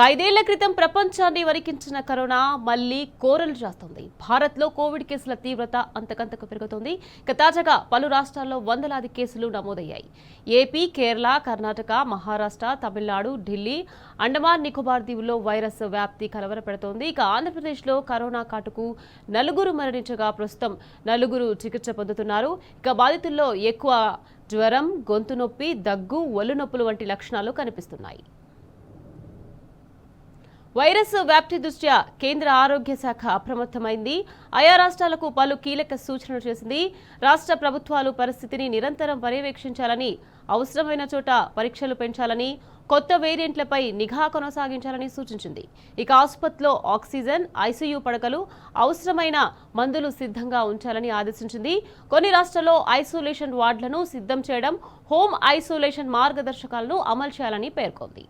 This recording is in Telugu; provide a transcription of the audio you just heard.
ఐదేళ్ల క్రితం ప్రపంచాన్ని వణికించిన కరోనా మళ్లీ కోరలు చేస్తోంది. భారత్లో కోవిడ్ కేసుల తీవ్రత అంతకంతకు పెరుగుతోంది. తాజాగా పలు రాష్ట్రాల్లో వందలాది కేసులు నమోదయ్యాయి. ఏపీ, కేరళ, కర్ణాటక, మహారాష్ట్ర, తమిళనాడు, ఢిల్లీ, అండమాన్ నికోబార్ దీవుల్లో వైరస్ వ్యాప్తి కలవరపెడుతోంది. ఆంధ్రప్రదేశ్లో కరోనా కాటుకు 4 మరణించగా ప్రస్తుతం 4 చికిత్స పొందుతున్నారు. బాధితుల్లో ఎక్కువ జ్వరం, గొంతు నొప్పి, దగ్గు, ఒళ్ళు నొప్పులు వంటి లక్షణాలు కనిపిస్తున్నాయి. వైరస్ వ్యాప్తి దృష్ట్యా కేంద్ర ఆరోగ్య శాఖ అప్రమత్తమైంది. ఆయా రాష్ట్రాలకు పలు కీలక సూచనలు చేసింది. రాష్ట్ర ప్రభుత్వాలు పరిస్థితిని నిరంతరం పర్యవేక్షించాలని, అవసరమైన చోట పరీక్షలు పెంచాలని, కొత్త వేరియంట్లపై నిఘా కొనసాగించాలని సూచించింది. ఆసుపత్రిలో ఆక్సిజన్, ఐసీయూ పడకలు, అవసరమైన మందులు సిద్ధంగా ఉంచాలని ఆదేశించింది. కొన్ని రాష్ట్రాల్లో ఐసోలేషన్ వార్డులను సిద్ధం చేయడం, హోమ్ ఐసోలేషన్ మార్గదర్శకాలను అమలు చేయాలని పేర్కొంది.